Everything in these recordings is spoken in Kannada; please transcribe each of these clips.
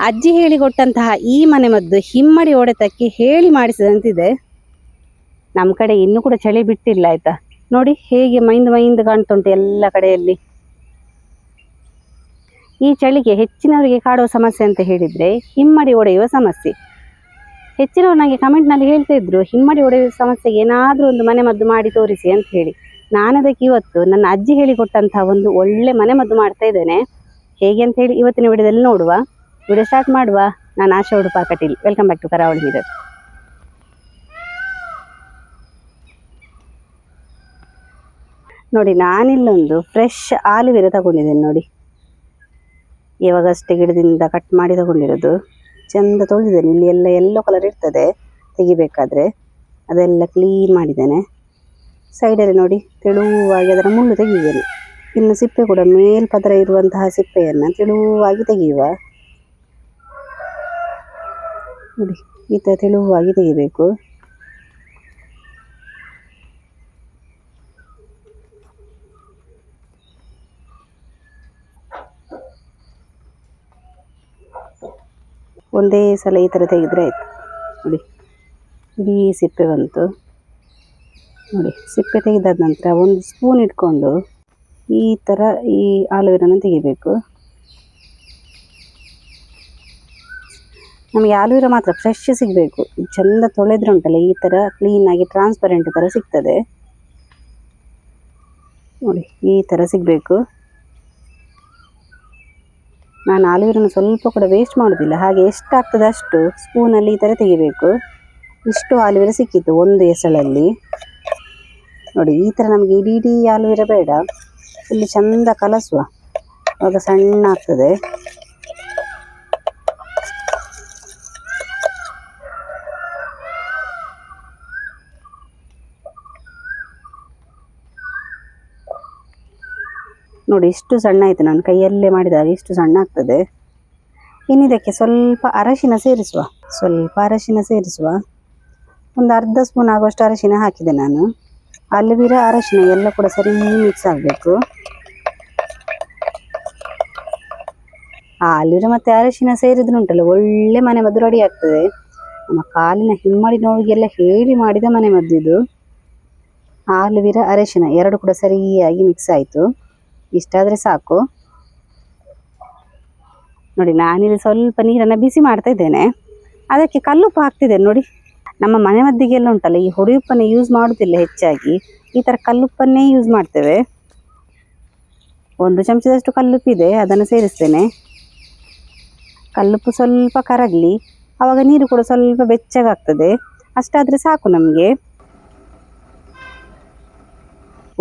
ಅಜ್ಜಿ ಹೇಳಿಕೊಟ್ಟಂತಹ ಈ ಮನೆಮದ್ದು ಹಿಮ್ಮಡಿ ಹೊಡೆತಕ್ಕೆ ಹೇಳಿ ಮಾಡಿಸಿದಂತಿದೆ. ನಮ್ಮ ಕಡೆ ಇನ್ನೂ ಕೂಡ ಚಳಿ ಬಿಟ್ಟಿಲ್ಲ ಆಯ್ತಾ. ನೋಡಿ ಹೇಗೆ ಮೈಂದು ಕಾಣ್ತುಂಟು ಎಲ್ಲ ಕಡೆಯಲ್ಲಿ. ಈ ಚಳಿಗೆ ಹೆಚ್ಚಿನವರಿಗೆ ಕಾಡುವ ಸಮಸ್ಯೆ ಅಂತ ಹೇಳಿದ್ರೆ ಹಿಮ್ಮಡಿ ಒಡೆಯುವ ಸಮಸ್ಯೆ. ಹೆಚ್ಚಿನವರು ನನಗೆ ಕಮೆಂಟ್ನಲ್ಲಿ ಹೇಳ್ತಾ ಇದ್ರು ಹಿಮ್ಮಡಿ ಒಡೆಯುವ ಸಮಸ್ಯೆಗೆ ಏನಾದರೂ ಒಂದು ಮನೆಮದ್ದು ಮಾಡಿ ತೋರಿಸಿ ಅಂತ ಹೇಳಿ. ನಾನು ಅದಕ್ಕೆ ಇವತ್ತು ನನ್ನ ಅಜ್ಜಿ ಹೇಳಿಕೊಟ್ಟಂತಹ ಒಂದು ಒಳ್ಳೆ ಮನೆಮದ್ದು ಮಾಡ್ತಾ ಇದ್ದೇನೆ. ಹೇಗೆ ಅಂತ ಹೇಳಿ ಇವತ್ತಿನ ವಿಡಿಯೋದಲ್ಲಿ ನೋಡುವ. ವಿಡಿಯೋ ಸ್ಟಾರ್ಟ್ ಮಾಡುವ. ನಾನು Asha Udupa Kateel. Welcome back to Karavali mirror. ನೋಡಿ ನಾನಿಲ್ಲೊಂದು ಫ್ರೆಶ್ ಆಲಿವೆರಾ ತಗೊಂಡಿದ್ದೇನೆ. ನೋಡಿ ಇವಾಗಷ್ಟೇ ಗಿಡದಿಂದ ಕಟ್ ಮಾಡಿ ತಗೊಂಡಿರೋದು. ಚೆಂದ ತೊಳೆದಿದ್ದೇನೆ. ಇಲ್ಲಿ ಎಲ್ಲ ಯೆಲ್ಲೋ ಕಲರ್ ಇರ್ತದೆ ತೆಗಿಬೇಕಾದ್ರೆ, ಅದೆಲ್ಲ ಕ್ಲೀನ್ ಮಾಡಿದ್ದೇನೆ. ಸೈಡಲ್ಲಿ ನೋಡಿ ತೆಳುವಾಗಿ ಅದರ ಮುಳ್ಳು ತೆಗೆದಿದ್ದೇನೆ. ಇನ್ನು ಸಿಪ್ಪೆ ಕೂಡ ಮೇಲ್ಪದರ ಇರುವಂತಹ ಸಿಪ್ಪೆಯನ್ನು ತೆಳುವಾಗಿ ತೆಗೆಯುವ. ನೋಡಿ ಈ ಥರ ತೆಳುವಾಗಿ ತೆಗಿಬೇಕು. ಒಂದೇ ಸಲ ಈ ಥರ ತೆಗೆದ್ರೆ ಆಯಿತು. ನೋಡಿ ಇಡೀ ಸಿಪ್ಪೆ ಬಂತು. ನೋಡಿ ಸಿಪ್ಪೆ ತೆಗೆದಾದ ನಂತರ ಒಂದು ಸ್ಪೂನ್ ಇಟ್ಕೊಂಡು ಈ ಥರ ಈ ಆಲೂವೆರಾನ ತೆಗಿಬೇಕು. ನಮಗೆ ಆಲೂವೆರಾ ಮಾತ್ರ ಫ್ರೆಶ್ ಸಿಗಬೇಕು. ಚೆಂದ ತೊಳೆದ್ರೆ ಉಂಟಲ್ಲ ಈ ಥರ ಕ್ಲೀನಾಗಿ ಟ್ರಾನ್ಸ್ಪರೆಂಟ್ ಥರ ಸಿಗ್ತದೆ. ನೋಡಿ ಈ ಥರ ಸಿಗಬೇಕು. ನಾನು ಆಲೂವೆರಾನ ಸ್ವಲ್ಪ ಕೂಡ ವೇಸ್ಟ್ ಮಾಡೋದಿಲ್ಲ. ಹಾಗೆ ಎಷ್ಟಾಗ್ತದೆ ಅಷ್ಟು ಸ್ಪೂನಲ್ಲಿ ಈ ಥರ ತೆಗಿಬೇಕು. ಇಷ್ಟು ಆಲೂವೆರಾ ಸಿಕ್ಕಿತ್ತು ಒಂದು ಎಸಳಲ್ಲಿ. ನೋಡಿ ಈ ಥರ ನಮಗೆ ಇಡೀ ಆಲೂವೆರಾ ಬೇಡ, ಇಲ್ಲಿ ಚೆಂದ ಕಲಸುವ. ಆವಾಗ ಸಣ್ಣ ಆಗ್ತದೆ. ನೋಡಿ ಇಷ್ಟು ಸಣ್ಣ ಆಯಿತು. ನಾನು ಕೈಯಲ್ಲೇ ಮಾಡಿದಾಗ ಇಷ್ಟು ಸಣ್ಣ ಆಗ್ತದೆ. ಇನ್ನಿದಕ್ಕೆ ಸ್ವಲ್ಪ ಅರಶಿನ ಸೇರಿಸುವ. ಒಂದು ಅರ್ಧ ಸ್ಪೂನ್ ಆಗುವಷ್ಟು ಅರಶಿನ ಹಾಕಿದೆ ನಾನು. ಆಲೂವೆರಾ ಅರಶಿನ ಎಲ್ಲ ಕೂಡ ಸರಿ ಮಿಕ್ಸ್ ಆಗಬೇಕು. ಆಲೂವೆರಾ ಮತ್ತು ಅರಶಿನ ಸೇರಿದ್ರೆ ಉಂಟಲ್ಲ ಒಳ್ಳೆ ಮನೆಮದ್ದು ರೆಡಿ ಆಗ್ತದೆ. ನಮ್ಮ ಕಾಲಿನ ಹಿಮ್ಮಡಿ ನೋವಿಗೆಲ್ಲ ಹೇಳಿ ಮಾಡಿದ ಮನೆಮದ್ದು ಇದು. ಆಲೂವೆರಾ ಅರಶಿನ ಎರಡು ಕೂಡ ಸರಿಯಾಗಿ ಮಿಕ್ಸ್ ಆಯಿತು. ಇಷ್ಟಾದರೆ ಸಾಕು. ನೋಡಿ ನಾನಿಲ್ಲಿ ಸ್ವಲ್ಪ ನೀರನ್ನು ಬಿಸಿ ಮಾಡ್ತಾ ಇದ್ದೇನೆ. ಅದಕ್ಕೆ ಕಲ್ಲುಪ್ಪು ಹಾಕ್ತಿದ್ದೇನೆ. ನೋಡಿ ನಮ್ಮ ಮನೆಮದ್ದಿಗೆಲ್ಲ ಉಂಟಲ್ಲ ಈ ಹೊಡೆಯುಪ್ಪನ್ನೇ ಯೂಸ್ ಮಾಡೋದಿಲ್ಲ ಹೆಚ್ಚಾಗಿ. ಈ ಥರ ಕಲ್ಲುಪ್ಪನ್ನೇ ಯೂಸ್ ಮಾಡ್ತೇವೆ. ಒಂದು ಚಮಚದಷ್ಟು ಕಲ್ಲುಪ್ಪಿದೆ, ಅದನ್ನು ಸೇರಿಸ್ತೇನೆ. ಕಲ್ಲುಪ್ಪು ಸ್ವಲ್ಪ ಕರಗಲಿ, ಆವಾಗ ನೀರು ಕೂಡ ಸ್ವಲ್ಪ ಬೆಚ್ಚಗಾಗ್ತದೆ. ಅಷ್ಟಾದರೆ ಸಾಕು ನಮಗೆ.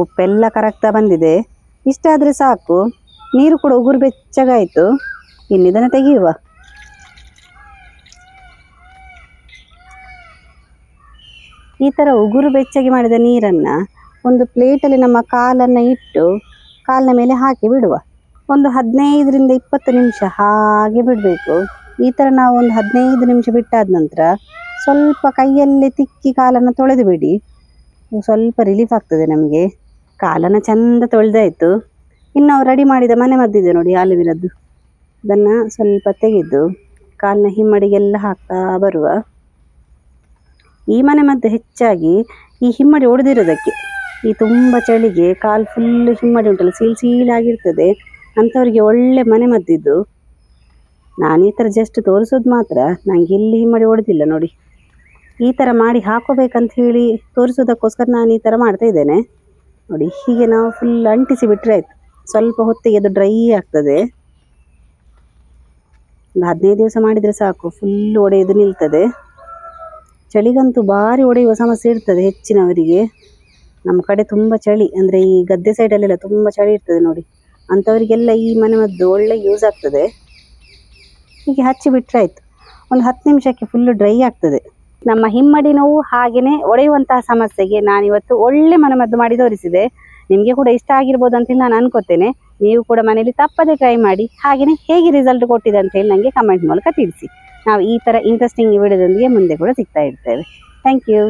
ಉಪ್ಪೆಲ್ಲ ಕರಗ್ತಾ ಬಂದಿದೆ. ಇಷ್ಟಾದರೆ ಸಾಕು. ನೀರು ಕೂಡ ಉಗುರು ಬೆಚ್ಚಗಾಯಿತು. ಇನ್ನು ಇದನ್ನು ತೆಗೆಯುವ. ಈ ಥರ ಉಗುರು ಬೆಚ್ಚಗೆ ಮಾಡಿದ ನೀರನ್ನು ಒಂದು ಪ್ಲೇಟಲ್ಲಿ ನಮ್ಮ ಕಾಲನ್ನು ಇಟ್ಟು ಕಾಲಿನ ಮೇಲೆ ಹಾಕಿ ಬಿಡುವ. ಒಂದು 15ರಿಂದ 20 ನಿಮಿಷ ಹಾಗೆ ಬಿಡಬೇಕು. ಈ ಥರ ನಾವು ಒಂದು 15 ನಿಮಿಷ ಬಿಟ್ಟಾದ ನಂತರ ಸ್ವಲ್ಪ ಕೈಯಲ್ಲೇ ತಿಕ್ಕಿ ಕಾಲನ್ನು ತೊಳೆದು ಬಿಡಿ. ಸ್ವಲ್ಪ ರಿಲೀಫ್ ಆಗ್ತದೆ ನಮಗೆ. ಕಾಲನ್ನು ಚೆಂದ ತೊಳೆದಾಯಿತು. ಇನ್ನು ನಾವು ರೆಡಿ ಮಾಡಿದ ಮನೆಮದ್ದಿದೆ ನೋಡಿ ಆಲೂವೆರಾದ್ದು. ಅದನ್ನು ಸ್ವಲ್ಪ ತೆಗೆದು ಕಾಲಿನ ಹಿಮ್ಮಡಿಗೆಲ್ಲ ಹಾಕ್ತಾ ಬರುವ. ಈ ಮನೆಮದ್ದು ಹೆಚ್ಚಾಗಿ ಈ ಹಿಮ್ಮಡಿ ಒಡೆದಿರೋದಕ್ಕೆ, ಈ ತುಂಬ ಚಳಿಗೆ ಕಾಲು ಫುಲ್ ಹಿಮ್ಮಡಿ ಉಂಟಲ್ಲ ಸೀಲಾಗಿರ್ತದೆ ಅಂಥವ್ರಿಗೆ ಒಳ್ಳೆ ಮನೆಮದ್ದಿದ್ದು. ನಾನು ಈ ಥರ ಜಸ್ಟ್ ತೋರಿಸೋದು ಮಾತ್ರ, ನನಗೆ ಇಲ್ಲಿ ಹಿಮ್ಮಡಿ ಒಡೆದಿಲ್ಲ. ನೋಡಿ ಈ ಥರ ಮಾಡಿ ಹಾಕೋಬೇಕಂತ ಹೇಳಿ ತೋರಿಸೋದಕ್ಕೋಸ್ಕರ ನಾನು ಈ ಥರ ಮಾಡ್ತಾ ಇದ್ದೇನೆ. ನೋಡಿ ಹೀಗೆ ನಾವು ಫುಲ್ ಅಂಟಿಸಿ ಬಿಟ್ಟರೆ ಆಯಿತು. ಸ್ವಲ್ಪ ಹೊತ್ತಿಗೆ ಅದು ಡ್ರೈ ಆಗ್ತದೆ. ಒಂದು 15 ದಿವಸ ಮಾಡಿದರೆ ಸಾಕು, ಫುಲ್ ಒಡೆಯೋದು ನಿಲ್ತದೆ. ಚಳಿಗಂತೂ ಭಾರಿ ಒಡೆಯುವ ಸಮಸ್ಯೆ ಇರ್ತದೆ ಹೆಚ್ಚಿನವರಿಗೆ. ನಮ್ಮ ಕಡೆ ತುಂಬ ಚಳಿ, ಅಂದರೆ ಈ ಗದ್ದೆ ಸೈಡಲ್ಲೆಲ್ಲ ತುಂಬ ಚಳಿ ಇರ್ತದೆ ನೋಡಿ. ಅಂಥವರಿಗೆಲ್ಲ ಈ ಮನೆಮದ್ದು ಒಳ್ಳೆ ಯೂಸ್ ಆಗ್ತದೆ. ಹೀಗೆ ಹಚ್ಚಿ ಬಿಟ್ಟರೆ ಆಯಿತು. ಒಂದು 10 ನಿಮಿಷಕ್ಕೆ ಫುಲ್ಲು ಡ್ರೈ ಆಗ್ತದೆ. ನಮ್ಮ ಹಿಮ್ಮಡಿ ನೋವು ಹಾಗೆಯೇ ಒಡೆಯುವಂತಹ ಸಮಸ್ಯೆಗೆ ನಾನಿವತ್ತು ಒಳ್ಳೆ ಮನೆಮದ್ದು ಮಾಡಿ ತೋರಿಸಿದೆ. ನಿಮಗೆ ಕೂಡ ಇಷ್ಟ ಆಗಿರ್ಬೋದು ಅಂತೇಳಿ ನಾನು ಅನ್ಕೋತೇನೆ. ನೀವು ಕೂಡ ಮನೆಯಲ್ಲಿ ತಪ್ಪದೆ ಟ್ರೈ ಮಾಡಿ. ಹಾಗೆಯೇ ಹೇಗೆ ರಿಸಲ್ಟ್ ಕೊಟ್ಟಿದೆ ಅಂತ ಹೇಳಿ ನನಗೆ ಕಮೆಂಟ್ ಮೂಲಕ ತಿಳಿಸಿ. ನಾವು ಈ ಥರ ಇಂಟ್ರೆಸ್ಟಿಂಗ್ ವಿಡಿಯೋದೊಂದಿಗೆ ಮುಂದೆ ಕೂಡ ಸಿಗ್ತಾ ಇರ್ತೇವೆ. Thank you.